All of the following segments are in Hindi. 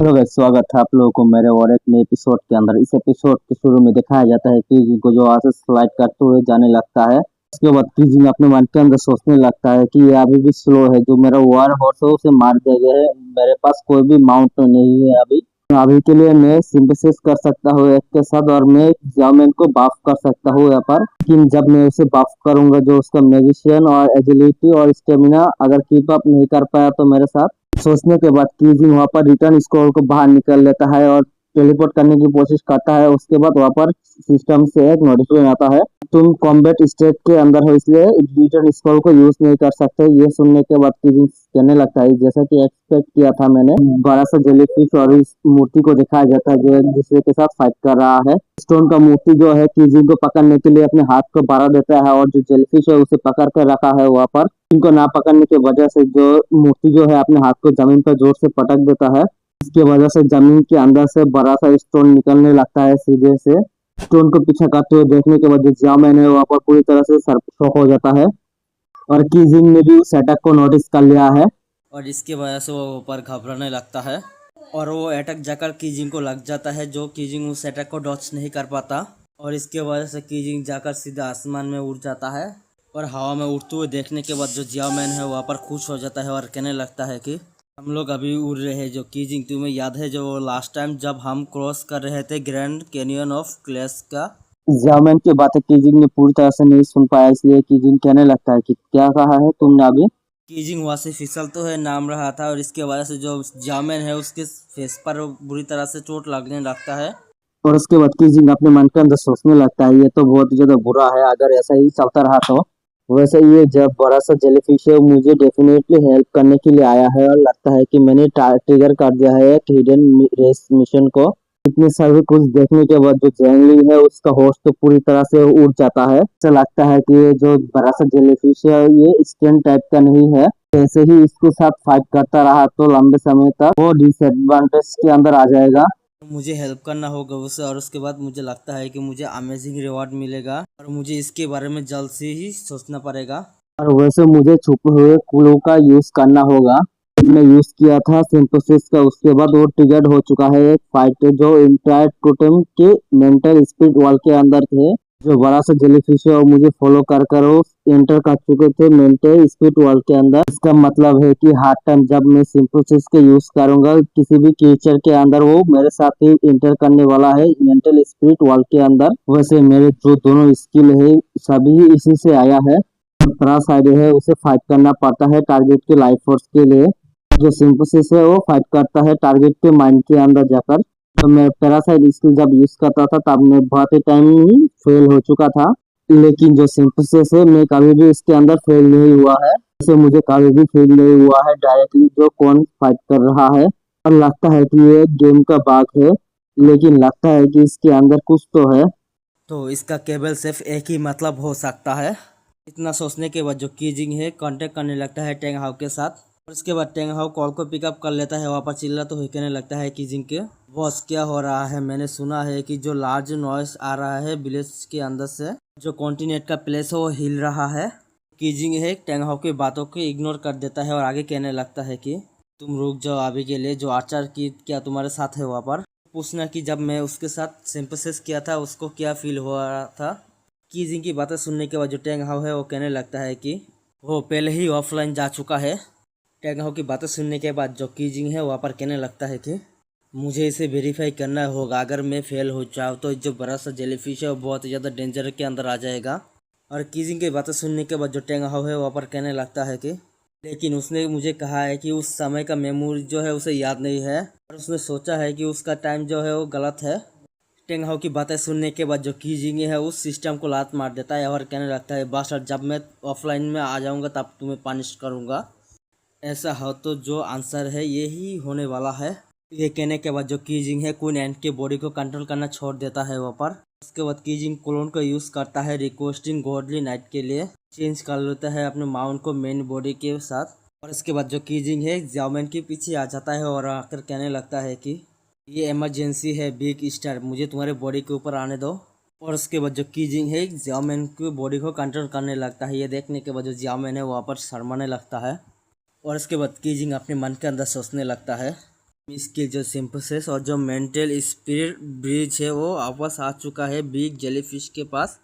हेलो गाइस, स्वागत है आप लोगों को मेरे और एक नए एपिसोड के अंदर। इस एपिसोड के शुरू में दिखाया जाता है कि जिनको जो आगे स्लाइड करते हुए जाने लगता है। उसके बाद कीजिंग अपने मन के अंदर सोचने लगता है कि ये अभी भी स्लो है, जो मेरा वार हॉर्स है उसे मार दिया गया है। मेरे पास कोई भी माउंट तो नहीं है अभी। तो अभी के लिए मैं सिंथेसिस कर सकता हूँ एक के साथ, और मैं जाओमेन को बाफ कर सकता हूँ यहाँ पर। लेकिन जब मैं उसे बाफ करूंगा, जो उसका मैजिशियन और एजिलिटी और स्टेमिना अगर कीप अप नहीं कर पाया तो मेरे साथ, सोचने के बाद कीजिंग वहां पर रिटर्न स्क्रॉल को बाहर निकल लेता है और टेलीपोर्ट करने की कोशिश करता है। उसके बाद वहां पर सिस्टम से एक नोटिफिकेशन आता है, तुम कॉम्बैट स्टेट के अंदर हो इसलिए रिटर्न स्क्रॉल को यूज नहीं कर सकते। ये सुनने के बाद कीजिंग कहने लगता है, जैसा कि एक्सपेक्ट किया था मैंने, बड़ा सा जेलीफिश और इस मूर्ति को दिखाया जाता है जो एक दूसरे के साथ फाइट कर रहा है। स्टोन का मूर्ति जो है कीजिंग को पकड़ने के लिए अपने हाथ को बढ़ा देता है, और जो जेलीफिश है उसे पकड़ कर रखा है वहां पर। इनको ना पकड़ने की वजह से जो मूर्ति जो है अपने हाथ को जमीन पर जोर से पटक देता है। इसकी वजह से जमीन के अंदर से बड़ा सा स्टोन निकलने लगता है सीधे से। स्टोन को पीछे करते हुए देखने के बाद जो जामैन है वहां पर पूरी तरह से शॉक हो जाता है, और कीजिंग ने भी उस अटैक को नोटिस कर लिया है। और इसकी वजह से वो ऊपर घबराने लगता है और वो अटैक जाकर कीजिंग को लग जाता है, जो कीजिंग उस अटैक को डॉच नहीं कर पाता। और इसके वजह से कीजिंग जाकर सीधा आसमान में उड़ जाता है और हवा में उड़ते हुए देखने के बाद जो जियाओ मैन है वहाँ पर खुश हो जाता है और कहने लगता है कि हम लोग अभी उड़ रहे हैं। जो कीजिंग तुम्हें याद है जो लास्ट टाइम जब हम क्रॉस कर रहे थे ग्रैंड कैनियन ऑफ क्लेस का। जामैन की बातें कीजिंग ने पूरी तरह से नहीं सुन पाया, इसलिए कीजिंग कहने लगता है कि क्या कहा है तुमने अभी। कीजिंग वहाँ से फिसल तो है नाम रहा था, और इसके वजह से जो जामेन है उसके फेस पर बुरी तरह से चोट लगने लगता है। और उसके बाद कीजिंग अपने मन के अंदर सोचने लगता है, ये तो बहुत ही ज्यादा बुरा है, अगर ऐसा ही चलता रहा तो। वैसे ये जब बड़ा सा जेलीफिश है मुझे डेफिनेटली हेल्प करने के लिए आया है, और लगता है कि मैंने ट्रिगर कर दिया है एक हिडन रेस मिशन को। इतने सारे कुछ देखने के बाद जो जैंगली है उसका होश तो पूरी तरह से उड़ जाता है। ऐसा लगता है कि ये जो बड़ा सा जेलीफिश है ये स्टैंड टाइप का नहीं है। ऐसे ही इसके साथ फाइट करता रहा तो लंबे समय तक वो डिसएडवांटेज के अंदर आ जाएगा। मुझे हेल्प करना होगा उसे, और उसके बाद मुझे लगता है कि मुझे अमेजिंग रिवॉर्ड मिलेगा और मुझे इसके बारे में जल्द से ही सोचना पड़ेगा। और वैसे मुझे छुपे हुए क्लू का यूज करना होगा। मैंने यूज किया था सिंथेसिस का, उसके बाद वो ट्रिगर्ड हो चुका है एक फाइट जो इंटायर टोटेम के मेंटल स्पिरिट वॉल के अंदर थे। जो बड़ा सा जेलीफिश है और मुझे फॉलो कर कर वो एंटर कर चुके थे मेंटल स्पिरिट वॉल के अंदर। इसका मतलब है कि हर टाइम जब मैं सिंथेसिस के यूज करूंगा किसी भी क्रिएचर के अंदर, वो मेरे साथ ही इंटर करने वाला है मेंटल स्पिरिट वॉल के अंदर। वैसे मेरे जो दोनों स्किल है सभी इसी से आया है। पैरासाइड है उसे फाइट करना पड़ता है टारगेट के लाइफ फोर्स के लिए। जो सिंथेसिस है वो फाइट करता है टारगेट के माइंड के अंदर जाकर। तो मैं पैरासाइड स्किल जब यूज करता था तब मैं बहुत ही टाइम ही फेल हो चुका था, लेकिन जो सिंथेसिस है मैं कभी भी इसके अंदर फेल नहीं हुआ है। इसे मुझे कभी भी फील नहीं हुआ है डायरेक्टली जो कौन फाइट कर रहा है। और लगता है कि ये गेम का बाग है, लेकिन लगता है कि इसके अंदर कुछ तो है। तो इसका केवल सिर्फ एक ही मतलब हो सकता है। इतना सोचने के बाद जो कीजिंग है कांटेक्ट करने लगता है टेंग हाउ के साथ, और उसके बाद टेंग हाउ कॉल को पिकअप कर लेता है। वहाँ पर चिल्ला तो कहने लगता है कीजिंग के, बॉस क्या हो रहा है? मैंने सुना है कि जो लार्ज नॉइस आ रहा है विलेज के अंदर से, जो कॉन्टिनेंट का प्लेस है वो हिल रहा है। कीजिंग है टेंग हाउ की बातों को इग्नोर कर देता है और आगे कहने लगता है कि तुम रुक जाओ अभी के लिए, जो आचार की क्या तुम्हारे साथ है वहाँ पर। पूछना कि जब मैं उसके साथ सिंपैथेसाइज किया था उसको क्या फील हो रहा था। कीजिंग की बातें सुनने के बाद जो टेंग हाउ है वो कहने लगता है कि वो पहले ही ऑफलाइन जा चुका है। टेंग हाउ की बातें सुनने के बाद जो कीजिंग है वहाँ पर कहने लगता है कि मुझे इसे वेरीफाई करना होगा, अगर मैं फेल हो जाऊँ तो जो बड़ा सा जेलीफिश है वो बहुत ही ज़्यादा डेंजर के अंदर आ जाएगा। और कीजिंग की बातें सुनने के बाद जो टेंग हाउ है वहाँ पर कहने लगता है कि लेकिन उसने मुझे कहा है कि उस समय का मेमोरी जो है उसे याद नहीं है, और उसने सोचा है कि उसका टाइम जो है वो गलत है। टेंग हाउ की बातें सुनने के बाद जो कीजिंग है उस सिस्टम को लात मार देता है और कहने लगता है बस जब मैं ऑफलाइन में आ जाऊंगा तब तुम्हें पनिश करूंगा। ऐसा हो तो जो आंसर है यही होने वाला है। ये कहने के बाद जो कीजिंग है क्वीन एंट के बॉडी को कंट्रोल करना छोड़ देता है वहाँ पर। उसके बाद कीजिंग क्लोन को यूज़ करता है रिक्वेस्टिंग गॉडली नाइट के लिए, चेंज कर लेता है अपने माउंट को मेन बॉडी के साथ। और इसके बाद जो कीजिंग है जाओमैन के पीछे आ जाता है और आकर कहने लगता है कि ये इमरजेंसी है बिग स्टार, मुझे तुम्हारे बॉडी के ऊपर आने दो। और उसके बाद जो कीजिंग है जाओमैन की बॉडी को कंट्रोल करने लगता है। ये देखने के बाद जो जाओमैन है वहाँ पर शर्माने लगता है। और उसके बाद कीजिंग अपने मन के अंदर सोचने लगता है इसके जो सिंपसेस और जो मेंटल स्पिरिट ब्रिज है वो वापस आ चुका है बिग जेलीफिश के पास।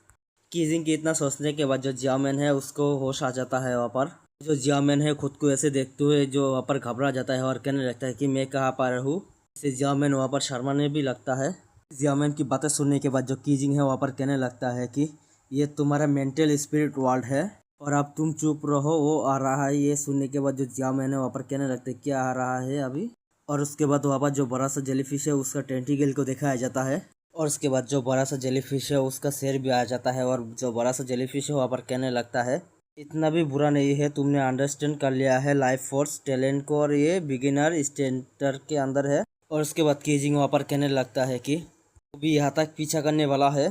कीजिंग के इतना सोचने के बाद जो जियामैन है उसको होश आ जाता है। वहाँ पर जो जियामैन है खुद को ऐसे देखते हुए जो वहाँ पर घबरा जाता है और कहने लगता है कि मैं कहाँ पर हूँ। इसे जियामैन वहाँ पर शर्माने भी लगता है। जियामैन की बातें सुनने के बाद जो कीजिंग है वहाँ पर कहने लगता है कि ये तुम्हारा मेंटल स्पिरिट वर्ल्ड है और अब तुम चुप रहो, वो आ रहा है। ये सुनने के बाद जो जियामैन है वहाँ पर कहने लगता है क्या आ रहा है अभी। और उसके बाद वहाँ पर जो बड़ा सा जेलीफिश है उसका टेंटिकल को दिखाया जाता है और उसके बाद जो बड़ा सा जेलीफिश है उसका सिर भी आ जाता है और जो बड़ा सा जेलीफिश है वहाँ पर कहने लगता है इतना भी बुरा नहीं है, तुमने अंडरस्टैंड कर लिया है लाइफ फोर्स टैलेंट को और ये बिगिनर स्टेंटर के अंदर है। और उसके बाद कीजिंग वहाँ पर कहने लगता है कि वो भी यहाँ तक पीछा करने वाला है।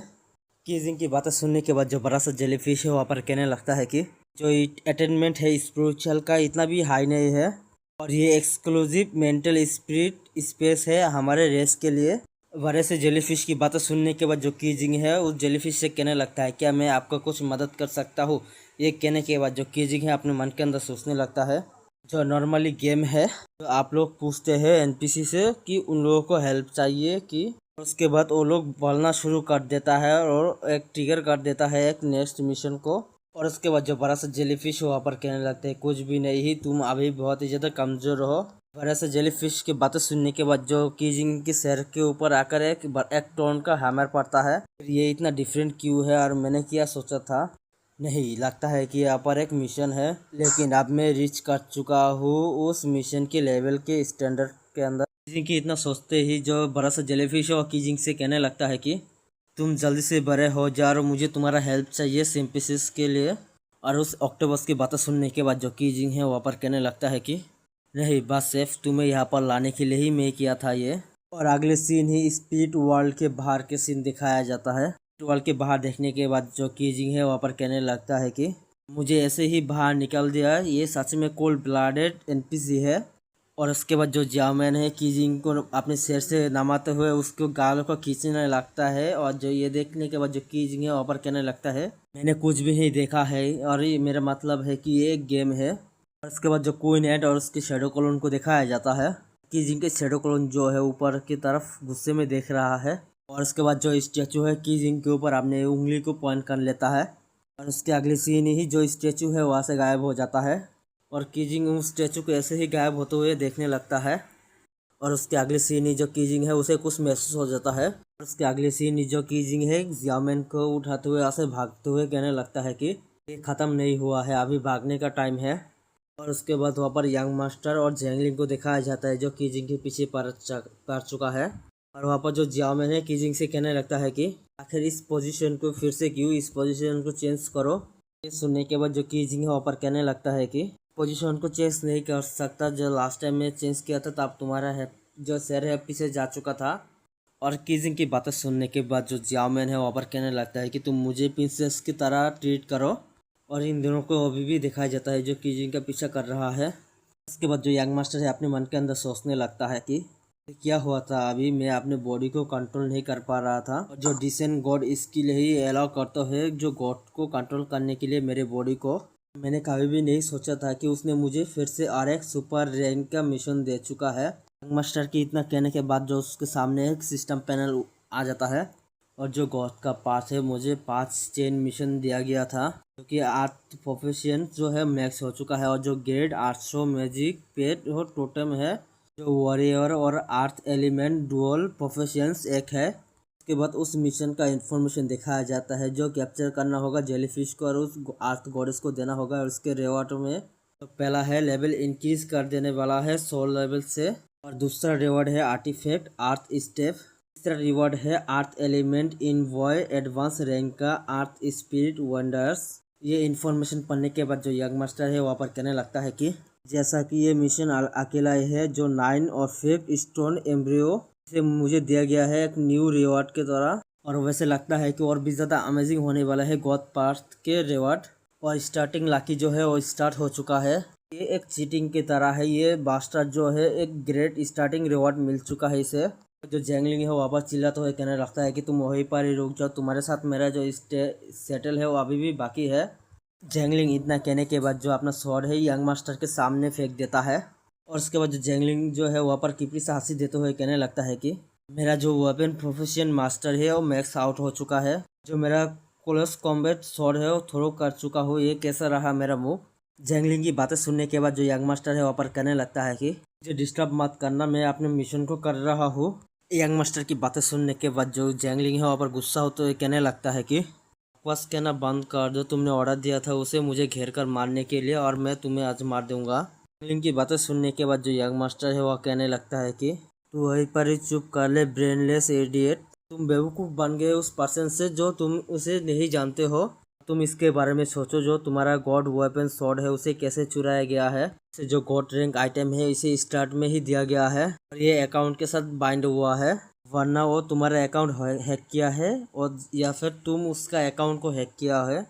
कीजिंग की बातें सुनने के बाद जो बड़ा सा जेलीफिश है वहाँ पर कहने लगता है कि जो अटेनमेंट है स्पिरिचुअल का इतना भी हाई नहीं है और ये एक्सक्लूसिव मेंटल स्पिरिट स्पेस है हमारे रेस के लिए। बड़े से जेलीफिश की बातें सुनने के बाद जो कीजिंग है उस जेलीफिश से कहने लगता है क्या मैं आपका कुछ मदद कर सकता हूँ। ये कहने के बाद जो कीजिंग है अपने मन के अंदर सोचने लगता है जो नॉर्मली गेम है तो आप लोग पूछते हैं एनपीसी से कि उन लोगों को हेल्प चाहिए कि, और उसके बाद वो लोग बोलना शुरू कर देता है और एक ट्रिगर कर देता है एक नेक्स्ट मिशन को। और उसके बाद जो बड़ा सा जेलीफिश वहाँ पर कहने लगते हैं कुछ भी नहीं, तुम अभी बहुत ही ज़्यादा कमज़ोर हो। बड़ा सा जेलीफिश की बातें सुनने के बाद जो कीजिंग के सर के ऊपर आकर एक टोन का हैमर पड़ता है। ये इतना डिफरेंट क्यों है और मैंने क्या सोचा था, नहीं लगता है कि यहाँ पर एक मिशन है लेकिन अब मैं रीच कर चुका हूँ उस मिशन के लेवल के स्टैंडर्ड के अंदर। कीजिंग की इतना सोचते ही जो बड़ा सा जेलीफिश है वो कीजिंग से कहने लगता है कि तुम जल्दी से बड़े हो जा और मुझे तुम्हारा हेल्प चाहिए सिंपसिस के लिए। और उस ऑक्टोपस की बातें सुनने के बाद जो कीजिंग है वहाँ पर कहने लगता है कि नहीं बस सिर्फ तुम्हें यहाँ पर लाने के लिए ही मैं किया था ये। और अगले सीन ही स्पिरिट वर्ल्ड के बाहर के सीन दिखाया जाता है। स्पिरिट वर्ल्ड के बाहर देखने के बाद जो कीजिंग है वहाँ पर कहने लगता है कि मुझे ऐसे ही बाहर निकल दिया, ये सच में कोल्ड ब्लडेड एनपीसी है। और उसके बाद जो जियामैन है कीजिंग को अपने सिर से नमाते हुए उसको गालों को खींचने लगता है और जो ये देखने के बाद जो कीजिंग है वहाँ पर कहने लगता है मैंने कुछ भी नहीं देखा है और ये मेरा मतलब है कि ये एक गेम है। और उसके बाद जो क्वीन एड और उसके शेडो क्लोन को दिखाया जाता है। कीजिंग के शेडो क्लोन जो है ऊपर की तरफ गुस्से में देख रहा है और उसके बाद जो स्टैचू है कीजिंग के ऊपर अपने उंगली को पॉइंट कर लेता है और उसके अगले सीन ही जो स्टैचू है वहाँ से गायब हो जाता है और कीजिंग उस स्टैचू को ऐसे ही गायब होते हुए देखने लगता है। और उसके अगले सीन ही जो कीजिंग है उसे कुछ महसूस हो जाता है और उसके अगले सीन ही जो कीजिंग है जियामैन को उठाते हुए ऐसे भागते हुए कहने लगता है कि ये ख़त्म नहीं हुआ है, अभी भागने का टाइम है। और उसके बाद वहाँ पर यंग मास्टर और जेंगलिंग को दिखाया जाता है जो कीजिंग के पीछे पड़ चुका है। और वहाँ पर जो जियामैन है कीजिंग से कहने लगता है कि आखिर इस पोजीशन को फिर से क्यों, इस पोजीशन को चेंज करो। ये सुनने के बाद जो कीजिंग है वहाँ पर कहने लगता है कि पोजीशन को चेंज नहीं कर सकता, जो लास्ट टाइम में चेंज किया था तब तुम्हारा है जो सर है पीछे जा चुका था। और कीजिंग की बातें सुनने के बाद जो जियामैन है वहाँ पर कहने लगता है कि तुम मुझे प्रिंसेस की तरह ट्रीट करो। और इन दोनों को अभी भी दिखाया जाता है जो कीजिंग का पीछा कर रहा है। उसके बाद जो यंग मास्टर है अपने मन के अंदर सोचने लगता है कि क्या हुआ था, अभी मैं अपने बॉडी को कंट्रोल नहीं कर पा रहा था और जो डिसेंट गॉड इसके लिए ही अलाउ करता है जो गॉड को कंट्रोल करने के लिए मेरे बॉडी को। मैंने कभी भी नहीं सोचा था कि उसने मुझे फिर से RX सुपर रैंक का मिशन दे चुका है। यंग मास्टर की इतना कहने के बाद जो उसके सामने एक सिस्टम पैनल आ जाता है और जो गॉड का पास है मुझे 5 चेन मिशन दिया गया था जो कि 8 प्रोफेशन जो है मैक्स हो चुका है और जो ग्रेड 800 मैजिक पेड और टोटम है जो वॉरियर और अर्थ एलिमेंट डुअल प्रोफेशंस एक है। उसके बाद उस मिशन का इंफॉर्मेशन दिखाया जाता है जो कैप्चर करना होगा जेलीफिश को और उस अर्थ गॉडेस को देना होगा। और उसके रिवॉर्ड में तो पहला है लेवल इंक्रीज कर देने वाला है 100 लेवल से और दूसरा रिवॉर्ड है आर्टिफैक्ट अर्थ स्टेप। तीसरा रिवॉर्ड है अर्थ एलिमेंट इन वॉय एडवांस रैंक का अर्थ स्पिरिट वंडर्स। ये इन्फॉर्मेशन पढ़ने के बाद जो यंग मास्टर है वहाँ पर कहने लगता है कि जैसा कि ये मिशन अकेला है जो 9 और 5 स्टोन एम्ब्रियो से मुझे दिया गया है एक न्यू रिवॉर्ड के द्वारा और वैसे लगता है कि और भी ज़्यादा अमेजिंग होने वाला है गॉड पार्थ के रिवॉर्ड। और स्टार्टिंग लाकी जो है वो स्टार्ट हो चुका है। ये एक चीटिंग की तरह है, ये बास्टर्ड जो है एक ग्रेट स्टार्टिंग रिवॉर्ड मिल चुका है इसे। जो जेंगलिंग है वो वापस चिल्लाता हुआ कहने लगता है कि तुम वहीं पर ही रुक जाओ, तुम्हारे साथ मेरा जो सेटल है वो अभी भी बाकी है। जेंगलिंग इतना कहने के बाद जो अपना स्वॉर्ड है यंग मास्टर के सामने फेंक देता है और उसके बाद जो जैंगलिंग जो है वहाँ पर किपरी से हंसी देते हुए कहने लगता है कि मेरा जो वेपन प्रोफेशन मास्टर है वो मैक्स आउट हो चुका है, जो मेरा क्लोज कॉम्बैट स्वॉर्ड है वो थ्रो कर चुका हूँ, ये कैसा रहा मेरा मूव। जैंगलिंग की बातें सुनने के बाद जो यंग मास्टर है वहाँ पर कहने लगता है कि मुझे डिस्टर्ब मत करना, मैं अपने मिशन को कर रहा हूँ। यंग मास्टर की बातें सुनने के बाद जो जैंगलिंग है वहाँ पर गुस्सा हो तो कहने लगता है कि बस कहना बंद कर दो, तुमने ऑर्डर दिया था उसे मुझे घेर कर मारने के लिए और मैं तुम्हें आज मार दूंगा। जैंगलिंग की बातें सुनने के बाद जो यंग मास्टर है वह कहने लगता है कि तू वहीं पर ही चुप कर ले ब्रेनलेस इडियट, तुम बेवकूफ़ बन गए उस पर्सन से जो तुम उसे नहीं जानते हो। तुम इसके बारे में सोचो, जो तुम्हारा गॉड वेपन स्वॉर्ड है उसे कैसे चुराया गया है। इसे जो गॉड रैंक आइटम है इसे स्टार्ट में ही दिया गया है और ये अकाउंट के साथ बाइंड हुआ है, वरना वो तुम्हारा अकाउंट हैक किया है और या फिर तुम उसका अकाउंट को हैक किया है।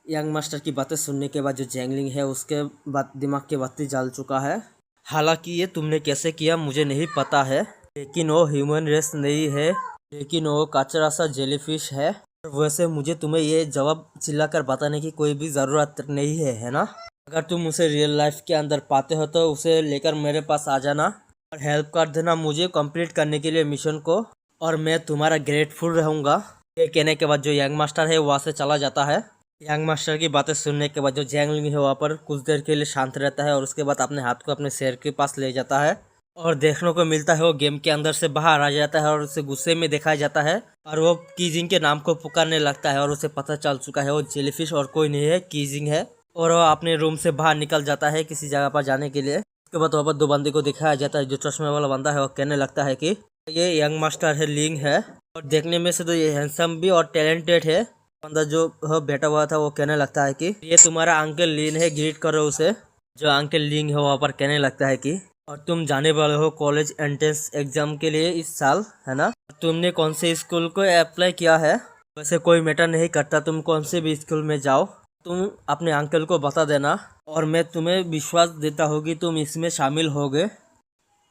यंग मास्टर की बातें सुनने के बाद जो जैंगलिंग है उसके बाद दिमाग के बत्ती जल चुका है। हालांकि ये तुमने कैसे किया मुझे नहीं पता है, लेकिन वो ह्यूमन रेस नहीं है, लेकिन वो कचरा सा जेलीफिश है। वैसे मुझे तुम्हें ये जवाब चिल्लाकर बताने की कोई भी ज़रूरत नहीं है ना। अगर तुम उसे रियल लाइफ के अंदर पाते हो तो उसे लेकर मेरे पास आ जाना और हेल्प कर देना मुझे कंप्लीट करने के लिए मिशन को, और मैं तुम्हारा ग्रेटफुल रहूँगा। ये कहने के बाद जो यंग मास्टर है वहाँ से चला जाता है। यंग मास्टर की बातें सुनने के बाद जो जैंगलिंग है वहाँ पर कुछ देर के लिए शांत रहता है और उसके बाद अपने हाथ को अपने शेर के पास ले जाता है और देखने को मिलता है वो गेम के अंदर से बाहर आ जाता है और उसे गुस्से में दिखाया जाता है और वो कीजिंग के नाम को पुकारने लगता है और उसे पता चल चुका है वो जेलीफिश और कोई नहीं है, कीजिंग है। और वो अपने रूम से बाहर निकल जाता है किसी जगह पर जाने के लिए। उसके बाद वहाँ पर दो बंदे को दिखाया जाता है। जो चश्मे वाला बंदा है वो कहने लगता है कि ये यंग मास्टर है, लिंग है, और देखने में से तो ये हैंडसम भी और टैलेंटेड है। बंदा जो बैठा हुआ था वो कहने लगता है कि ये तुम्हारा अंकल लिन है, ग्रीट करो उसे। जो अंकल लिंग है वहाँ पर कहने लगता है कि और तुम जाने वाले हो कॉलेज एंट्रेंस एग्जाम के लिए इस साल, है ना। तुमने कौन से स्कूल को अप्लाई किया है वैसे कोई मैटर नहीं करता, तुम कौन से भी स्कूल में जाओ, तुम अपने अंकल को बता देना और मैं तुम्हें विश्वास देता हूँ कि तुम इसमें शामिल होगे।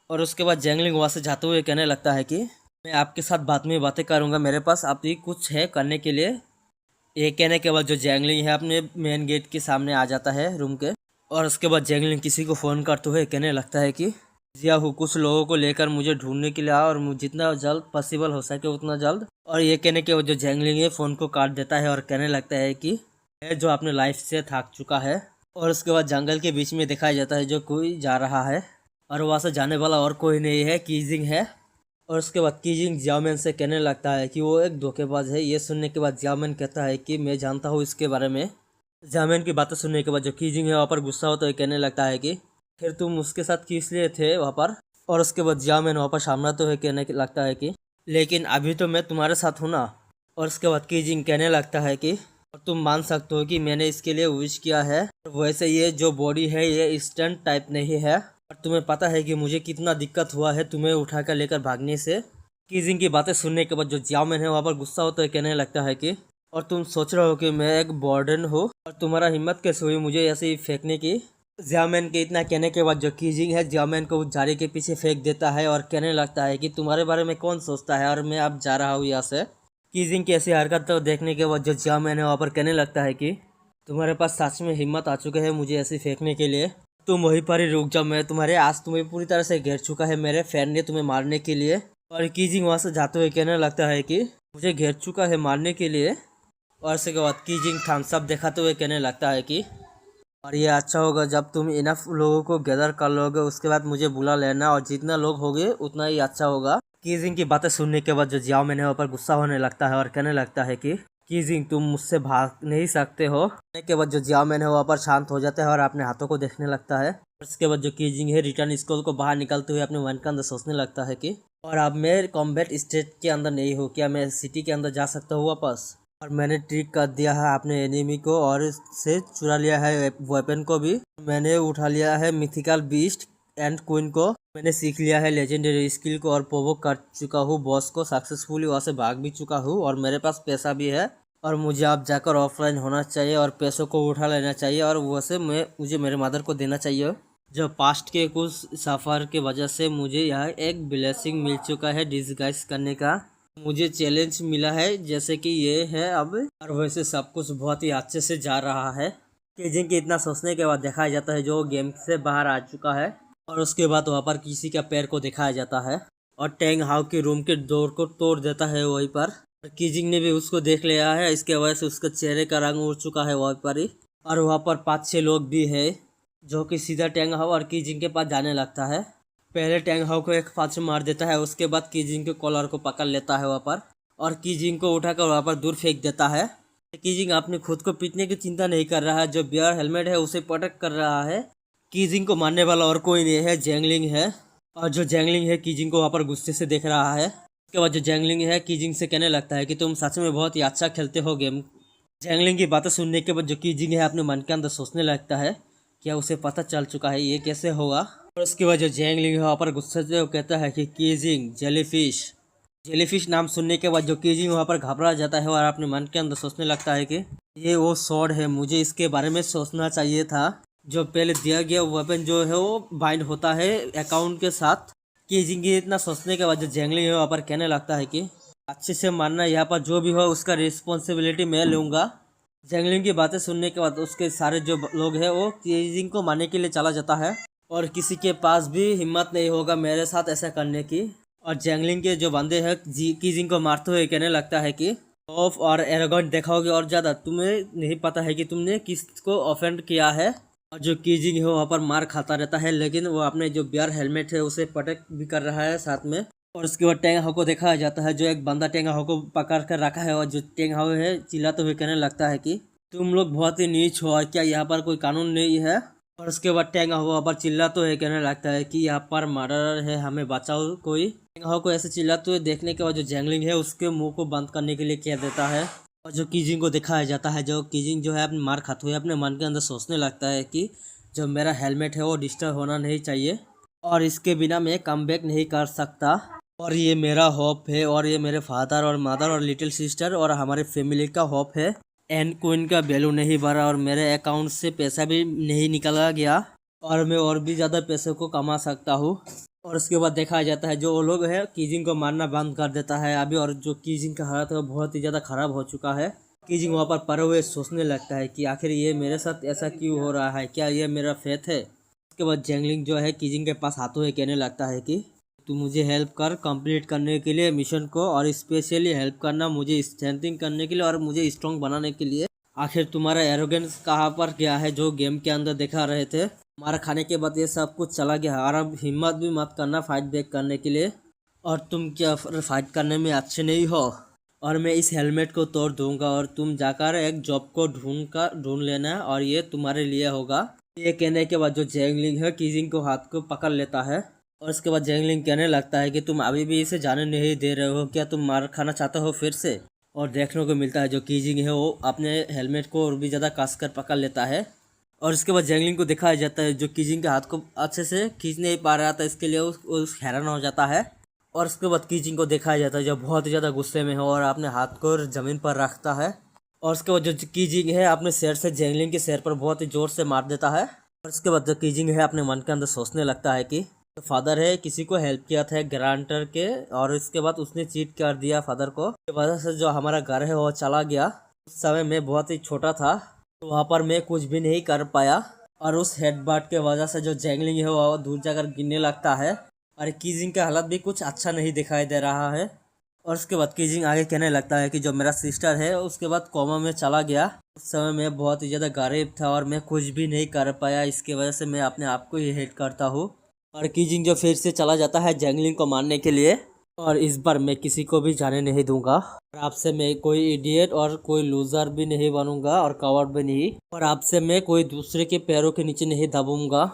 और उसके बाद जैंगलिंग वहाँ से जाते हुए कहने लगता है कि मैं आपके साथ बाद में बातें करूँगा, मेरे पास अभी कुछ है करने के लिए। ये कहने के बाद जो जैंगलिंग है अपने मेन गेट के सामने आ जाता है रूम के, और उसके बाद जैंगलिंग किसी को फ़ोन करते हुए कहने लगता है कि जिया हूँ कुछ लोगों को लेकर मुझे ढूंढने के लिए आ और जितना जल्द पॉसिबल हो सके उतना जल्द। और ये कहने के बाद जो जैंगलिंग है फ़ोन को काट देता है और कहने लगता है कि है जो अपने लाइफ से थक चुका है। और उसके बाद जंगल के बीच में दिखाया जाता है जो कोई जा रहा है और वहाँ से जाने वाला और कोई नहीं है, कीजिंग है। और उसके बाद कीजिंग जियाओमैन से कहने लगता है कि वो एक धोखेबाज है। ये सुनने के बाद जियाओमैन कहता है कि मैं जानता हूँ इसके बारे में। जियाओमैन की बातें सुनने के बाद जो कीजिंग है वहाँ पर गुस्सा होता है, कहने लगता है कि फिर तुम उसके साथ किस लिए थे वहाँ पर। और उसके बाद जियाओमैन वहाँ पर सामना तो है, कहने लगता है कि लेकिन अभी तो मैं तुम्हारे साथ हूँ ना। और उसके बाद कीजिंग कहने लगता है कि और तुम मान सकते हो कि मैंने इसके लिए विश किया है, वैसे ये जो बॉडी है ये इंस्टेंट टाइप नहीं है और तुम्हें पता है कि मुझे कितना दिक्कत हुआ है तुम्हें उठाकर लेकर भागने से। कीजिंग की बातें सुनने के बाद जो जियाओमैन है वहाँ पर गुस्सा होता है, कहने लगता है कि और तुम सोच रहे हो कि मैं एक बॉर्डन हूँ और तुम्हारा हिम्मत कैसे हुई मुझे ऐसे ही फेंकने की। जियाओमैन के इतना कहने के बाद जो कीजिंग है जियाओमैन को उस झाड़ी के पीछे फेंक देता है और कहने लगता है कि तुम्हारे बारे में कौन सोचता है और मैं अब जा रहा हूँ यहाँ से। कीजिंग की ऐसी हरकत तो देखने के बाद जो जियाओमैन है वहाँ पर कहने लगता है कि तुम्हारे पास सच में हिम्मत आ चुका है मुझे ऐसे फेंकने के लिए, तुम वहीं पर ही रुक जाओ, मैं तुम्हारे आज तुम्हें पूरी तरह से घेर चुका है मेरे फैन ने तुम्हें मारने के लिए। और कीजिंग वहाँ से जाते हुए कहने लगता है कि मुझे घेर चुका है मारने के लिए। और उसके बाद कीजिंग थम्स अप दिखाते हुए कहने लगता है कि और ये अच्छा होगा जब तुम इनफ लोगों को गैदर कर लोगे उसके बाद मुझे बुला लेना और जितना लोग होंगे उतना ही अच्छा होगा। कीजिंग की बातें सुनने के बाद जो जियाओमैन है ऊपर गुस्सा होने लगता है और कहने लगता है कि कीजिंग तुम मुझसे भाग नहीं सकते हो। कहने के बाद जो जियाओमैन है वहाँ पर शांत हो जाता है और अपने हाथों को देखने लगता है। उसके बाद जो कीजिंग है रिटर्न स्कूल को बाहर निकलते हुए अपने मन के अंदर सोचने लगता है कि और अब मैं कॉम्बैट स्टेट के अंदर नहीं हूँ, क्या मैं सिटी के अंदर जा सकता हूँ वापस। और मैंने ट्रिक कर दिया है अपने एनिमी को और इससे चुरा लिया है वेपन को भी। मैंने उठा लिया है मिथिकल बीस्ट एंड क्वीन को, मैंने सीख लिया है लेजेंडरी स्किल को और प्रोवोक कर चुका हूँ बॉस को सक्सेसफुली, वहाँ से भाग भी चुका हूँ और मेरे पास पैसा भी है और मुझे अब जाकर ऑफलाइन होना चाहिए और पैसों को उठा लेना चाहिए और वैसे मुझे मेरे मदर को देना चाहिए। जो पास्ट के कुछ सफ़र के वजह से मुझे यहाँ एक ब्लेसिंग मिल चुका है डिस्गाइज करने का, मुझे चैलेंज मिला है जैसे कि ये है अब, और वैसे सब कुछ बहुत ही अच्छे से जा रहा है। कीजिंग के इतना सोचने के बाद दिखाया जाता है जो गेम से बाहर आ चुका है और उसके बाद वहाँ पर किसी का पैर को दिखाया जाता है और टेंग हाउ के रूम के डोर को तोड़ देता है वहीं पर। कीजिंग ने भी उसको देख लिया है, इसके वजह से उसका चेहरे का रंग उड़ चुका है वहीं पर ही। और वहाँ पर 5-6 लोग भी है जो कि सीधा टेंग हाउ और कीजिंग के पास जाने लगता है। पहले टेंग हाउ को एक पाँच मार देता है, उसके बाद कीजिंग के कॉलर को पकड़ लेता है वहाँ पर और कीजिंग को उठाकर वहाँ पर दूर फेंक देता है। कीजिंग अपने खुद को पीटने की चिंता नहीं कर रहा है, जो बियर हेलमेट है उसे प्रोटेक्ट कर रहा है। कीजिंग को मारने वाला और कोई नहीं है, जैंगलिंग है। और जो जैंगलिंग है कीजिंग को वहाँ पर गुस्से से देख रहा है। उसके बाद जो जैंगलिंग है कीजिंग से कहने लगता है कि तुम सच में बहुत ही अच्छा खेलते हो गेम। जैंगलिंग की बातें सुनने के बाद जो कीजिंग है अपने मन के अंदर सोचने लगता है क्या उसे पता चल चुका है ये कैसे होगा। और उसके बाद जो जैंगलिंग है वहाँ पर गुस्से से कहता है कि कीजिंग जेलीफिश नाम सुनने के बाद जो कीजिंग वहाँ पर घबरा जाता है और अपने मन के अंदर सोचने लगता है कि ये वो स्वॉर्ड है, मुझे इसके बारे में सोचना चाहिए था। जो पहले दिया गया वेपन जो है वो बाइंड होता है अकाउंट के साथ। कीजिंग के इतना सोचने के बाद जो जैंगलिंग है वहाँ पर कहने लगता है कि अच्छे से मानना, यहाँ पर जो भी हो उसका रिस्पॉन्सिबिलिटी मैं लूँगा। जैंगलिंग की बातें सुनने के बाद उसके सारे जो लोग हैं वो कीजिंग को मारने के लिए चला जाता है और किसी के पास भी हिम्मत नहीं होगा मेरे साथ ऐसा करने की। और जैंगलिंग के जो बंदे हैं कीजिंग को मारते हुए कहने लगता है कि ऑफ और एरोगेंट दिखाओगे और ज़्यादा, तुम्हें नहीं पता है कि तुमने किसको ऑफेंड किया है। और जो कीजिंग है वहाँ पर मार खाता रहता है, लेकिन वो अपने जो बियर हेलमेट है उसे प्रोटेक्ट भी कर रहा है साथ में। और उसके बाद टेंग हाउ को देखा जाता है, जो एक बंदा टेंग हाउ को पकड़ कर रखा है और जो टेंग हाउ है चिल्लाते हुए कहने लगता है कि तुम लोग बहुत ही नीच हो और क्या यहाँ पर कोई कानून नहीं है। और उसके बाद टेंग हाउ वहाँ पर चिल्लाते हुए कहने लगता है कि यहाँ पर मर्डर है, हमें बचाओ कोई। टेंग हाउ को ऐसे चिल्लाते हुए देखने के बाद जो जैंगलिंग है उसके मुंह को बंद करने के लिए कह देता है। और जो कीजिंग को दिखाया जाता है, जो कीजिंग जो है अपने मार खाते हुए अपने मन के अंदर सोचने लगता है कि जो मेरा हेलमेट है वो डिस्टर्ब होना नहीं चाहिए और इसके बिना मैं कमबैक नहीं कर सकता। और ये मेरा होप है और ये मेरे फादर और मदर और लिटिल सिस्टर और हमारे फैमिली का होप है। एंड कोइन का वैल्यू नहीं बढ़ा और मेरे अकाउंट से पैसा भी नहीं निकला गया और मैं और भी ज़्यादा पैसे को कमा सकता हूँ। और उसके बाद देखा जाता है जो वो लोग है कीजिंग को मारना बंद कर देता है अभी, और जो कीजिंग का हालत है वो बहुत ही ज़्यादा ख़राब हो चुका है। कीजिंग वहाँ पर पड़े हुए सोचने लगता है कि आखिर ये मेरे साथ ऐसा क्यों हो रहा है, क्या ये मेरा फेथ है। उसके बाद जैंगलिंग जो है कीजिंग के पास आते हुए कहने लगता है कि तू मुझे हेल्प कर कंप्लीट करने के लिए मिशन को, और स्पेशली हेल्प करना मुझे स्ट्रेंथिंग करने के लिए और मुझे स्ट्रॉन्ग बनाने के लिए। आखिर तुम्हारा एरोगेंस कहाँ पर गया है जो गेम के अंदर दिखा रहे थे। मार खाने के बाद ये सब कुछ चला गया और अब हिम्मत भी मत करना फाइट बैक करने के लिए, और तुम क्या फाइट करने में अच्छे नहीं हो। और मैं इस हेलमेट को तोड़ दूंगा और तुम जाकर एक जॉब को ढूंढ लेना और ये तुम्हारे लिए होगा। ये कहने के बाद जो जैंगलिंग है कीजिंग को हाथ को पकड़ लेता है और उसके बाद जैंगलिंग कहने लगता है कि तुम अभी भी इसे जाने नहीं दे रहे हो, क्या तुम मार खाना चाहते हो फिर से। और देखने को मिलता है जो कीजिंग है वो अपने हेलमेट को और भी ज़्यादा कस कर पकड़ लेता है। और उसके बाद जैंगलिंग को दिखाया जाता है जो कीजिंग के हाथ को अच्छे से खींच नहीं पा रहा था, इसके लिए उस हैरान हो जाता है। और उसके बाद कीजिंग को दिखाया जाता है जो बहुत ही ज़्यादा गुस्से में है और अपने हाथ को ज़मीन पर रखता है। और उसके बाद जो कीजिंग है अपने सिर से जैंगलिंग के सिर पर बहुत ही ज़ोर से मार देता है। और उसके बाद जो कीजिंग है अपने मन के अंदर सोचने लगता है कि तो फादर है किसी को हेल्प किया था ग्रांटर के, और इसके बाद उसने चीट कर दिया फादर को, इस वजह से जो हमारा घर है वो चला गया। उस समय मैं बहुत ही छोटा था तो वहाँ पर मैं कुछ भी नहीं कर पाया, और उस हेडबट के वजह से जो जैंगलिंग है वो दूर जाकर गिरने लगता है और कीजिंग का हालत भी कुछ अच्छा नहीं दिखाई दे रहा है। और उसके बाद कीजिंग आगे कहने लगता है कि जो मेरा सिस्टर है उसके बाद कोमा में चला गया, उस समय मैं बहुत ही ज़्यादा गरीब था और मैं कुछ भी नहीं कर पाया, इसकी वजह से मैं अपने आप को ही हेट करता हूँ। और कीजिंग जो फिर से चला जाता है जैंगलिंग को मारने के लिए, और इस बार मैं किसी को भी जाने नहीं दूंगा और आपसे मैं कोई इडियट और कोई लूजर भी नहीं बनूंगा और कवर्ड भी नहीं, और आपसे मैं कोई दूसरे के पैरों के नीचे नहीं दबूंगा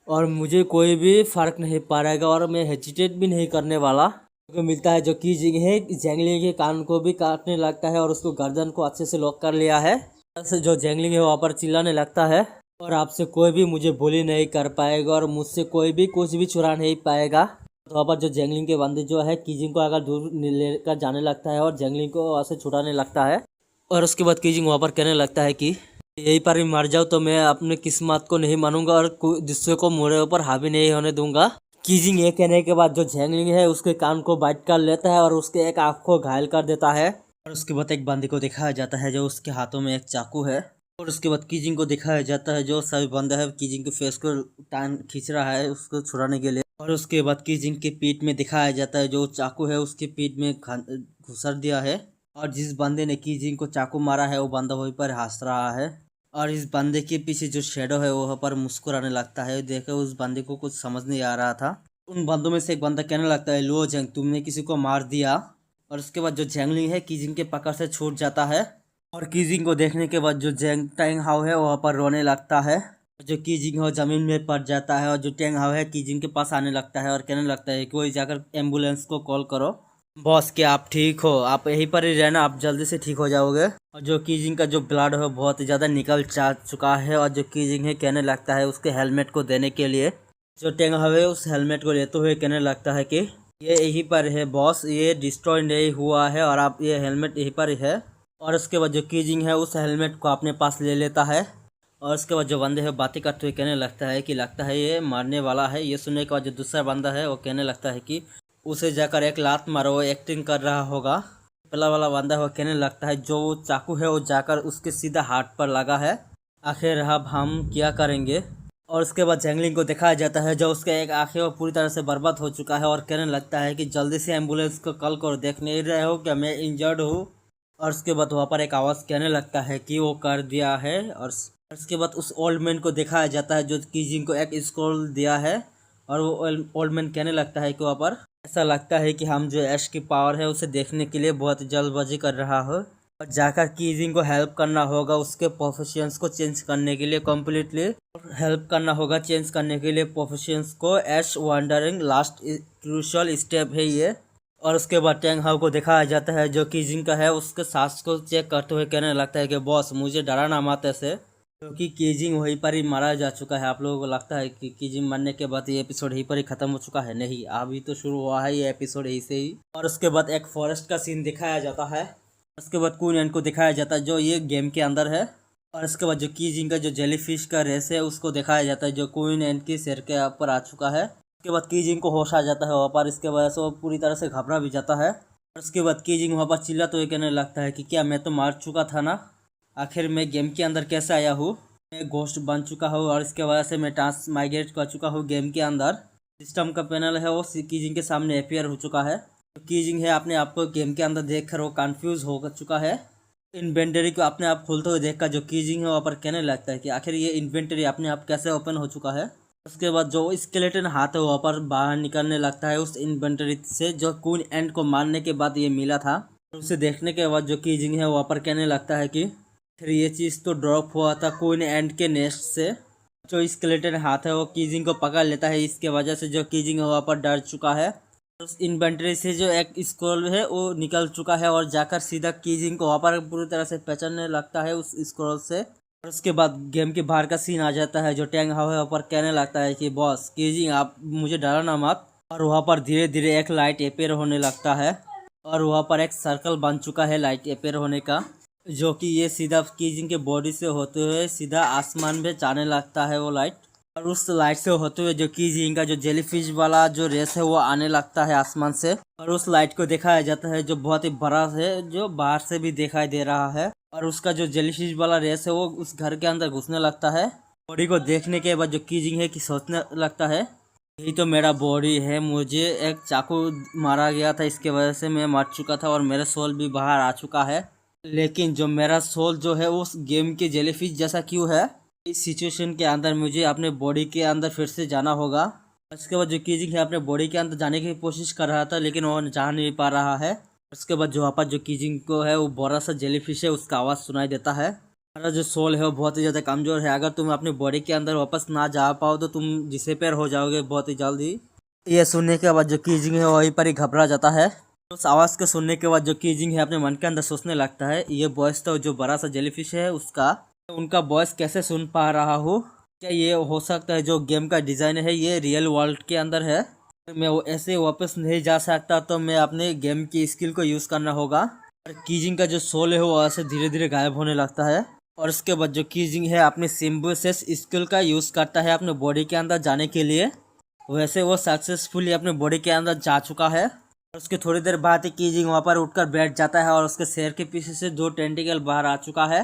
और मुझे कोई भी फर्क नहीं पड़ेगा और मैं हेजिटेट भी नहीं करने वाला। को मिलता है जो कीजिंग है जैंगलिंग के कान को भी काटने लगता है और उसको गर्दन को अच्छे से लॉक कर लिया है। जो जैंगलिंग है वहाँ पर चिल्लाने लगता है और आपसे कोई भी मुझे बुली नहीं कर पाएगा और मुझसे कोई भी कुछ भी चुरा नहीं पाएगा। तो वहाँ पर जो जैंगलिंग के बंदे जो है कीजिंग को अगर दूर लेकर जाने लगता है और जैंगलिंग को वहाँ से छुड़ाने लगता है। और उसके बाद कीजिंग वहाँ पर कहने लगता है कि यहीं पर ही मर जाओ तो मैं अपने किस्मत को नहीं मानूंगा और दूसरे को मेरे ऊपर हावी नहीं होने दूंगा। कीजिंग ये कहने के बाद जो जैंगलिंग है उसके कान को बाइट कर लेता है और उसके एक आँख को घायल कर देता है। और उसके बाद एक बंदे को दिखाया जाता है जो उसके हाथों में एक चाकू है और उसके बाद कीजिंग को दिखाया जाता है जो सभी बंदा है कीजिंग के फेस को टान खींच रहा है उसको छुड़ाने के लिए। और उसके बाद कीजिंग के पीठ में दिखाया जाता है जो चाकू है उसके पीठ में घुसर दिया है। और जिस बंदे ने कीजिंग को चाकू मारा है वो बंदा वहीं पर हंस रहा है। और इस बंदे के पीछे जो शेडो है वहाँ पर मुस्कुराने लगता है। देखे उस बंदे को कुछ समझ नहीं आ रहा था। उन बंदों में से एक बंदा कहने लगता है लो जेंग तुमने किसी को मार दिया। और उसके बाद जो जेंगलिंग है कीजिंग के पकड़ से छूट जाता है। और कीजिंग को देखने के बाद जो टेंग हाउ है वहाँ पर रोने लगता है। जो कीजिंग हो जमीन में पड़ जाता है और जो टेंग हाउ है कीजिंग के पास आने लगता है और कहने लगता है कोई जाकर एम्बुलेंस को कॉल करो। बॉस क्या आप ठीक हो? आप यहीं पर ही रहना, आप जल्दी से ठीक हो जाओगे। और जो कीजिंग का जो ब्लड है बहुत ज़्यादा निकल जा चुका है। और जो कीजिंग है कहने लगता है उसके हेलमेट को देने के लिए। जो टेंग हाउ है उस हेलमेट को लेते हुए कहने लगता है कि ये यहीं पर है बॉस, ये डिस्ट्रॉय नहीं हुआ है और आप ये हेलमेट यहीं पर है। और उसके बाद जो कीजिंग है उस हेलमेट को अपने पास ले लेता है। और उसके बाद जो बंदे है बातें करते हुए कहने लगता है कि लगता है ये मरने वाला है। ये सुनने के बाद जो दूसरा बंदा है वो कहने लगता है कि उसे जाकर एक लात मारो, वो एक्टिंग कर रहा होगा। पहला वाला बंदा वो कहने लगता है जो चाकू है वो जाकर उसके सीधा हाथ पर लगा है, आखिर अब हम क्या करेंगे। और उसके बाद जैंगलिंग को दिखाया जाता है जो उसका एक आंखें वो पूरी तरह से बर्बाद हो चुका है। और कहने लगता है कि जल्दी से एम्बुलेंस को कॉल करो, देख नहीं रहे हो क्या मैं इंजर्ड हूँ। और उसके बाद वहाँ पर एक आवाज़ कहने लगता है कि वो कर दिया है। और उसके बाद उस ओल्ड मैन को दिखाया जाता है जो कीजिंग को एक स्क्रॉल दिया है। और वो ओल्ड मैन कहने लगता है कि वहाँ पर ऐसा लगता है कि हम जो ऐश की पावर है उसे देखने के लिए बहुत जल्दबाजी कर रहा हो और जाकर कीजिंग को हेल्प करना होगा उसके प्रोफेशंस को चेंज करने के लिए कम्प्लीटली हेल्प करना होगा चेंज करने के लिए प्रोफेशंस को। ऐश वंडरिंग लास्ट क्रूशियल स्टेप है ये। और उसके बाद टेंग हाउ को दिखाया जाता है जो कीजिंग का है उसके सांस को चेक करते हुए कहने लगता है कि बॉस मुझे डराना मत ऐसे, क्योंकि कीजिंग वहीं पर ही मारा जा चुका है। आप लोगों को लगता है कि कीजिंग मरने के बाद ये एपिसोड यहीं पर ही खत्म हो चुका है? नहीं, अभी तो शुरू हुआ है ये एपिसोड यहीं से ही। और उसके बाद एक फॉरेस्ट का सीन दिखाया जाता है। उसके बाद क्वीन एंड को दिखाया जाता है जो ये गेम के अंदर है। और उसके बाद जो कीजिंग का जो जेलीफिश का रेस है उसको दिखाया जाता है जो क्वीन एंड के सिर के ऊपर आ चुका है। उसके बाद कीजिंग को होश आ जाता है वहाँ पर, इसके वजह से वो पूरी तरह से घबरा भी जाता है। और उसके बाद कीजिंग वहाँ पर चिल्ला तो ये कहने लगता है कि क्या मैं तो मार चुका था ना, आखिर मैं गेम के अंदर कैसे आया हूँ, मैं घोस्ट बन चुका हूँ और इसके वजह से मैं माइग्रेट कर चुका हूँ गेम के अंदर। सिस्टम का पैनल है वो कीजिंग के सामने अपियर हो चुका है। तो कीजिंग है अपने आप को गेम के अंदर देखकर वो कंफ्यूज हो चुका है। इन्वेंटरी को अपने आप खोलते हुए देखकर जो कीजिंग है वहाँ पर कहने लगता है कि आखिर ये इन्वेंटरी अपने आप कैसे ओपन हो चुका है। उसके बाद जो स्केलेटन हाथ है वहाँ पर बाहर निकलने लगता है उस इन्वेंटरी से जो क्वीन एंड को मारने के बाद ये मिला था। उसे देखने के बाद जो कीजिंग है वहाँ पर कहने लगता है कि फिर ये चीज़ तो ड्रॉप हुआ था क्वीन एंड के नेस्ट से। जो स्केलेटन हाथ है वो कीजिंग को पकड़ लेता है, इसके वजह से जो कीजिंग है वहाँ पर डर चुका है। उस इन्वेंटरी से जो एक स्क्रॉल है वो निकल चुका है और जाकर सीधा कीजिंग को वहाँ पर पूरी तरह से पहचानने लगता है उस स्क्रॉल से। और उसके बाद गेम के बाहर का सीन आ जाता है जो टेंग हाउ है वहाँ पर कहने लगता है कि बॉस कीजिंग आप मुझे डराना मत। और वहाँ पर धीरे धीरे एक लाइट अपेयर होने लगता है और वहाँ पर एक सर्कल बन चुका है लाइट अपेयर होने का, जो कि ये सीधा कीजिंग के बॉडी से होते हुए सीधा आसमान में जाने लगता है वो लाइट। और उस लाइट से होते हुए जो कीजिंग का जो जेलीफिश वाला जो रेस है वो आने लगता है आसमान से। और उस लाइट को दिखाया जाता है जो बहुत ही बड़ा है जो बाहर से भी दिखाई दे रहा है। और उसका जो जेलीफिश वाला रेस है वो उस घर के अंदर घुसने लगता है। बॉडी को देखने के बाद जो कीजिंग है कि सोचने लगता है यही तो मेरा बॉडी है, मुझे एक चाकू मारा गया था इसके वजह से मैं मर चुका था और मेरा सोल भी बाहर आ चुका है। लेकिन जो मेरा सोल जो है उस गेम के जेलीफिश जैसा क्यों है? इस सिचुएशन के अंदर मुझे अपने बॉडी के अंदर फिर से जाना होगा। उसके बाद जो कीजिंग है अपने बॉडी के अंदर जाने की कोशिश कर रहा था लेकिन वो जा नहीं पा रहा है। उसके बाद जो वहाँ पर जो कीजिंग को है वो बड़ा सा जेलीफिश है उसका आवाज़ सुनाई देता है। हमारा जो सोल है वो बहुत ही ज़्यादा कमज़ोर है, अगर तुम अपने बॉडी के अंदर वापस ना जा पाओ तो तुम डिसअपीयर हो जाओगे बहुत ही जल्दी। ये सुनने के बाद जो कीजिंग है वहीं पर ही घबरा जाता है। उस आवाज़ को सुनने के बाद जो कीजिंग है अपने मन के अंदर सोचने लगता है ये वॉइस तो जो बड़ा सा जेलीफिश है उसका उनका वॉइस कैसे सुन पा रहा हूँ, क्या ये हो सकता है जो गेम का डिज़ाइन है ये रियल वर्ल्ड के अंदर है, मैं वो ऐसे वापस नहीं जा सकता तो मैं अपने गेम की स्किल को यूज़ करना होगा। और कीजिंग का जो सोल है वो ऐसे धीरे धीरे गायब होने लगता है। और उसके बाद जो कीजिंग है अपने सिम्बोसिस स्किल का यूज़ करता है अपने बॉडी के अंदर जाने के लिए, वैसे वो सक्सेसफुली अपने बॉडी के अंदर जा चुका है। और उसके थोड़ी देर बाद ही कीजिंग वहाँ पर उठकर बैठ जाता है और उसके शेर के पीछे से 2 टेंटिकल बाहर आ चुका है।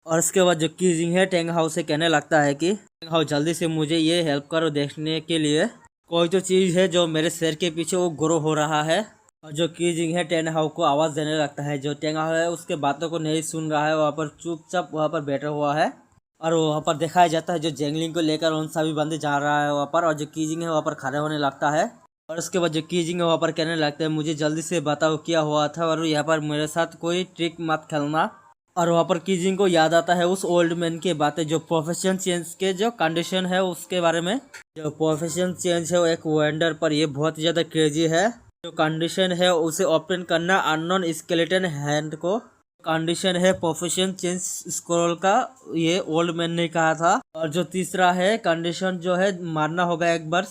और उसके बाद जो कीजिंग है टेंग हाउ से कहने लगता है कि टेंग हाउ जल्दी से मुझे ये हेल्प करो देखने के लिए कोई तो चीज़ है जो मेरे सिर के पीछे वो ग्रो हो रहा है। और जो कीजिंग है टेंग हाउ को आवाज़ देने लगता है। जो टेंग हाउ है उसके बातों को नहीं सुन रहा है, वहाँ पर चुपचाप वहाँ पर बैठा हुआ है। और वहाँ पर दिखाया जाता है जो जेंगलिंग को लेकर उन सभी बंदे जा रहा है वहाँ पर, और जो कीजिंग है वहाँ पर खड़े होने लगता है। और उसके बाद जो कीजिंग है वहाँ पर कहने लगता है मुझे जल्दी से बताओ क्या हुआ था और यहाँ पर मेरे साथ कोई ट्रिक मत खेलना। और वहाँ पर कीजिंग को याद आता है उस ओल्ड मैन की बातें, जो प्रोफेशन चेंज के जो कंडीशन है उसके बारे में। जो प्रोफेशन चेंज है वो एक वेंडर पर ये बहुत ज़्यादा क्रेजी है। जो कंडीशन है उसे ओपन करना अननोन स्केलेटन हैंड को। कंडीशन है प्रोफेशन चेंज स्क्रॉल का, ये ओल्ड मैन ने कहा था। और जो तीसरा है कंडीशन जो है मारना होगा एक बार।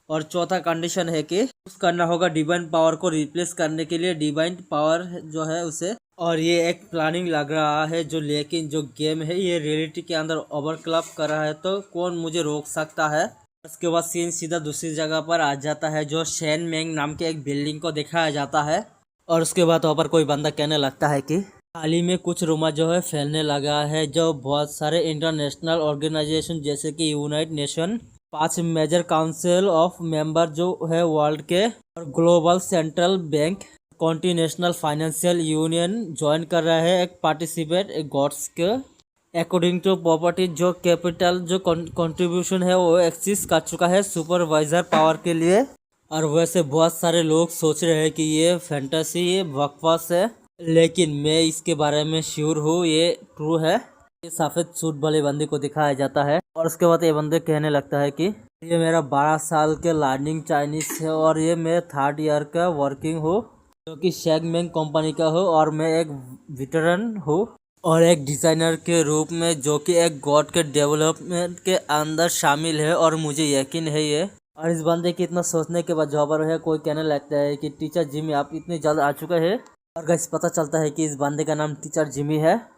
और चौथा कंडीशन है कि यूज करना होगा डिवाइन पावर को रिप्लेस करने के लिए डिवाइन पावर जो है उसे। और ये एक प्लानिंग लग रहा है जो, लेकिन जो गेम है ये रियलिटी के अंदर ओवरक्लप कर रहा है तो कौन मुझे रोक सकता है। उसके बाद सीन सीधा दूसरी जगह पर आ जाता है जो शेन मेंग नाम के एक बिल्डिंग को दिखाया जाता है। और उसके बाद वहाँ पर कोई बंदा कहने लगता है कि हाल ही में कुछ रूमर जो है फैलने लगा है, जो बहुत सारे इंटरनेशनल ऑर्गेनाइजेशन जैसे कि united nation, 5 major council of member जो है वर्ल्ड के, और global central bank, continental financial union join कर रहे हैं एक पार्टिसिपेट एक गॉड्स के अकॉर्डिंग टू प्रॉपर्टी। जो कैपिटल जो कंट्रीब्यूशन है वो एक्सिस कर चुका है सुपरवाइजर पावर के लिए। और वैसे बहुत सारे लोग सोच रहे हैं कि ये फैंटेसी ये बकवास है, लेकिन मैं इसके बारे में श्योर हूँ ये ट्रू है। ये सफ़ेद सूट वाले बंदे को दिखाया जाता है। और उसके बाद ये बंदे कहने लगता है कि ये मेरा 12 साल के लर्निंग चाइनीज है और ये मैं 3rd ईयर का वर्किंग हूँ जो कि शैगमेंग कंपनी का हूँ। और मैं एक वेटरन हूँ और एक डिज़ाइनर के रूप में जो कि एक गॉड के डेवलपमेंट के अंदर शामिल है, और मुझे यकीन है ये। और इस बंदे के इतना सोचने के बाद जहाँ पर है कोई कहने लगता है कि टीचर जिमी आप इतने जल्द आ चुके हैं। और गाइस पता चलता है कि इस बंदे का नाम टीचर जिमी है।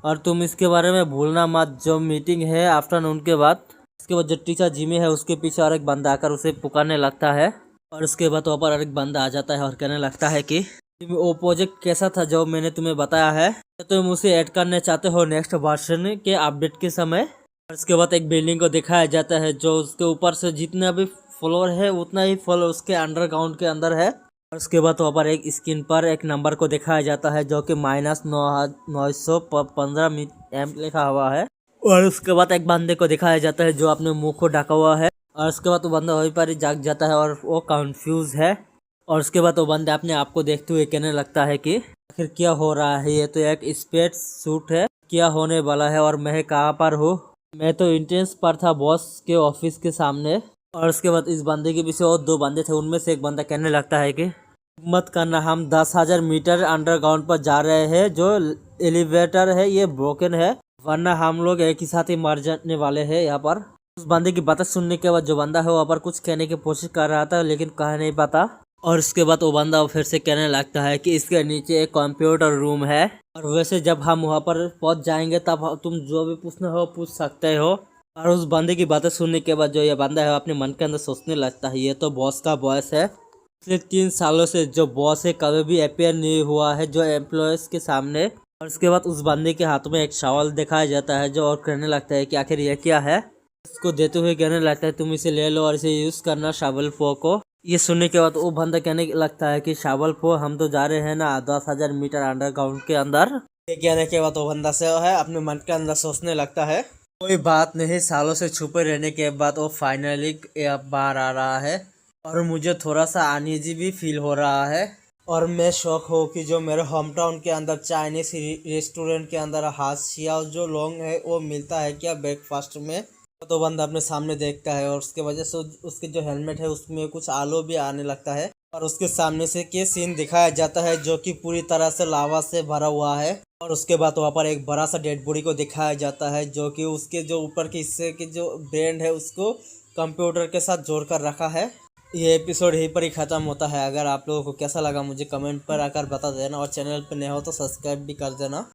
और तुम इसके बारे में भूलना मत, जो मीटिंग है आफ्टरनून के बाद। इसके बाद जो टीचर जिमी है उसके पीछे और एक बंदा आकर उसे पुकारने लगता है। और उसके बाद वहाँ पर और एक बंदा आ जाता है और कहने लगता है कि वो प्रोजेक्ट कैसा था जो मैंने तुम्हें बताया है, तो तुम उसे ऐड करने चाहते हो नेक्स्ट वर्जन के अपडेट के समय। और उसके बाद एक बिल्डिंग को दिखाया जाता है जो उसके ऊपर से जितना भी फ्लोर है उतना ही फ्लोर उसके अंडरग्राउंड के अंदर है। और उसके बाद वहाँ पर एक स्क्रीन पर एक नंबर को दिखाया जाता है जो कि -915 एम लिखा हुआ है। और उसके बाद एक बंदे को दिखाया जाता है जो अपने मुंह को ढका हुआ है। और उसके बाद वो बंदा वहीं पर ही जाग जाता है और वो कंफ्यूज है। और उसके बाद वो बंदा अपने आप को देखते हुए कहने लगता है कि आखिर क्या हो रहा है, ये तो एक स्पेस सूट है, क्या होने वाला है और मैं कहाँ पर हूँ। मैं तो एंट्रेंस पर था बॉस के ऑफिस के सामने। और उसके बाद इस बंदे के पीछे और 2 बंदे थे, उनमें से एक बंदा कहने लगता है कि मत करना, हम 10,000 मीटर अंडरग्राउंड पर जा रहे हैं, जो एलिवेटर है ये ब्रोकन है, वरना हम लोग एक ही साथ ही मर जाने वाले हैं यहाँ पर। उस बंदे की बातें सुनने के बाद जो बंदा है वहाँ पर कुछ कहने की कोशिश कर रहा था लेकिन कह नहीं पाता। और उसके बाद वो बंदा फिर से कहने लगता है कि इसके नीचे एक कंप्यूटर रूम है, और वैसे जब हम वहाँ पर पहुँच जाएंगे तब तुम जो भी पूछना हो पूछ सकते हो। और उस बंदे की बातें सुनने के बाद जो ये बंदा है अपने मन के अंदर सोचने लगता है ये तो बॉस का वॉइस है। पिछले 3 सालों से जो बॉस है कभी भी अपेयर नहीं हुआ है जो एम्प्लॉयज के सामने। और उसके बाद उस बंदे के हाथ में एक शावल दिखाया जाता है जो और कहने लगता है कि आखिर ये क्या है। इसको देते हुए कहने लगता है तुम इसे ले लो और इसे यूज़ करना शावल पो को। ये सुनने के बाद वो बंदा कहने लगता है कि शावल पो हम तो जा रहे हैं ना 10,000 मीटर अंडरग्राउंड के अंदर। ये कहने के बाद वो बंदा से है अपने मन के अंदर सोचने लगता है कोई बात नहीं, सालों से छुपे रहने के बाद वो फाइनली बाहर आ रहा है और मुझे थोड़ा सा अनईजी भी फील हो रहा है। और मैं शौक हो कि जो मेरे होम टाउन के अंदर चाइनीज रेस्टोरेंट के अंदर हाशिया जो लोंग है वो मिलता है क्या ब्रेकफास्ट में। तो बंदा अपने सामने देखता है और उसके वजह से उसके जो हेलमेट है उसमें कुछ आलो भी आने लगता है। और उसके सामने से के सीन दिखाया जाता है जो कि पूरी तरह से लावा से भरा हुआ है। और उसके बाद वहाँ पर एक बड़ा सा डेड बॉडी को दिखाया जाता है जो कि उसके जो ऊपर के हिस्से के जो ब्रेन है उसको कंप्यूटर के साथ जोड़कर रखा है। ये एपिसोड यहीं पर ही ख़त्म होता है। अगर आप लोगों को कैसा लगा मुझे कमेंट पर आकर बता देना और चैनल पर नए हो तो सब्सक्राइब भी कर देना।